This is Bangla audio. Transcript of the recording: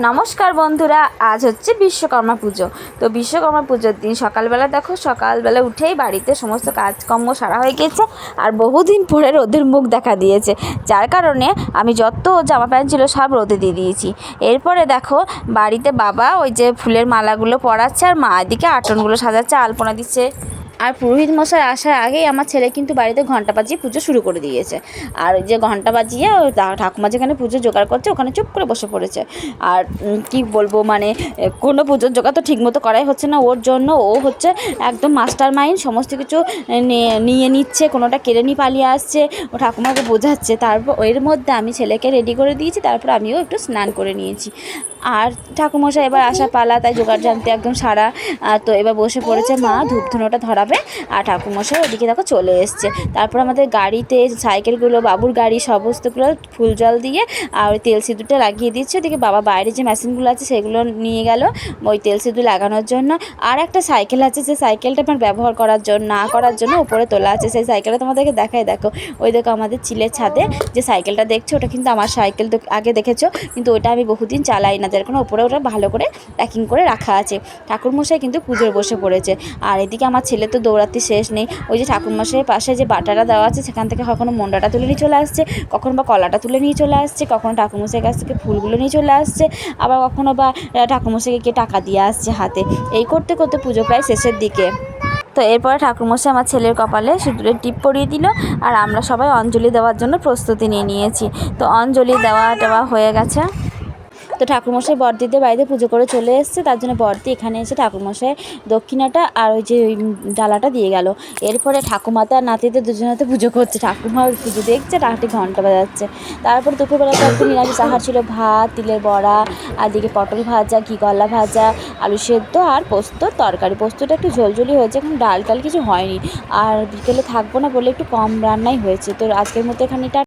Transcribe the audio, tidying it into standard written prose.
নমস্কার বন্ধুরা, আজ হচ্ছে বিশ্বকর্মা পুজো। তো বিশ্বকর্মা পুজোর দিন সকালবেলা দেখো, সকালবেলা উঠেই বাড়িতে সমস্ত কাজকর্ম সারা হয়ে গেছে। আর বহুদিন পরে রোদের মুখ দেখা দিয়েছে, যার কারণে আমি যত জামা প্যান্ট ছিল সব রোদে দিয়ে দিয়েছি। এরপরে দেখো বাড়িতে বাবা ওই যে ফুলের মালাগুলো পরাচ্ছে, আর মা এদিকে আটনগুলো সাজাচ্ছে, আলপনা দিচ্ছে। আর পুরোহিত মশাই আসার আগেই আমার ছেলে কিন্তু বাড়িতে ঘন্টা বাজিয়ে পুজো শুরু করে দিয়েছে। আর ওই যে ঘন্টা বাজিয়ে ওই ঠাকুমা যেখানে পুজো জোগাড় করছে ওখানে চুপ করে বসে পড়েছে। আর কি বলবো, মানে কোনো পুজোর জোগাড় তো ঠিকমতো করাই হচ্ছে না ওর জন্য। ও হচ্ছে একদম মাস্টার মাইন্ড, সমস্ত কিছু নিয়ে নিচ্ছে, কোনোটা কেড়ে নিয়ে পালিয়ে আসছে, ও ঠাকুমাকে বোঝাচ্ছে। তারপর এর মধ্যে আমি ছেলেকে রেডি করে দিয়েছি, তারপর আমিও একটু স্নান করে নিয়েছি। আর ঠাকুমশাই এবার আসা পালা, তাই জোগাড় জানতে একদম সারা। তো এবার বসে পড়েছে মা, ধূপ ধুনোটা ধরাবে। আর ঠাকুমশাই ওদিকে দেখো চলে এসছে। তারপর আমাদের গাড়িতে সাইকেলগুলো, বাবুর গাড়ি সমস্তগুলো ফুল জল দিয়ে আর ওই তেল সিঁদুরটা লাগিয়ে দিচ্ছে। ওদিকে বাবা বাইরে যে মেশিনগুলো আছে সেগুলো নিয়ে গেল ওই তেল সিঁদুর লাগানোর জন্য। আর একটা সাইকেল আছে, যে সাইকেলটা আমার ব্যবহার করার জন্য না করার জন্য উপরে তোলা আছে। সেই সাইকেলটা তোমাদেরকে দেখাই, দেখো ওই দেখো আমাদের চিলের ছাদে যে সাইকেলটা দেখছো, ওটা কিন্তু আমার সাইকেল তো আগে দেখেছো, কিন্তু ওটা আমি বহুদিন চালাই না, যার কারণে উপরে ওটা ভালো করে প্যাকিং করে রাখা আছে। ঠাকুরমশাই কিন্তু পুজোর বসে পড়েছে। আর এদিকে আমার ছেলে তো দৌড়াতে শেষ নেই। ওই যে ঠাকুরমশাইয়ের পাশে যে বাটাটা দেওয়া আছে সেখান থেকে কখনো মন্ডাটা তুলে নিয়ে চলে আসছে, কখনো বা কলাটা তুলে নিয়ে চলে আসছে, কখনো ঠাকুরমশাইয়ের কাছ থেকে ফুলগুলো নিয়ে চলে আসছে, আবার কখনো বা ঠাকুরমশাইকে কে টাকা দিয়ে আসছে হাতে। এই করতে করতে পুজো প্রায় শেষের দিকে। তো এরপরে ঠাকুরমশাই আমার ছেলের কপালে সিঁদুরের টিপ পরিয়ে দিল। আর আমরা সবাই অঞ্জলি দেওয়ার জন্য প্রস্তুতি নিয়ে নিয়েছি। তো অঞ্জলি দেওয়া হয়ে গেছে। তো ঠাকুরমশাই বড়দিদের বাড়িতে পুজো করে চলে এসেছে, তার জন্য বড়দি এখানে এসে ঠাকুরমশাই দক্ষিণাটা আর ওই যে ডালাটা দিয়ে গেল। এরপরে ঠাকুমাতে আর নাতিতে দুজনাতে পুজো করছে, ঠাকুমা পুজো দেখছে, টাকটি ঘন্টা বাজাচ্ছে। তারপরে দুপুরবেলাটা একটু নিরামিষ আহার ছিল, ভাত, তিলের বড়া, আর দিকে পটল ভাজা, ঘি গলা ভাজা, আলু সেদ্ধ আর পোস্তর তরকারি। পোস্তটা একটু ঝোলঝোলি হয়েছে, এখন ডাল টাল কিছু হয়নি। আর বিকেলে থাকবো না বলে একটু কম রান্নাই হয়েছে। তো আজকের মতো এখানে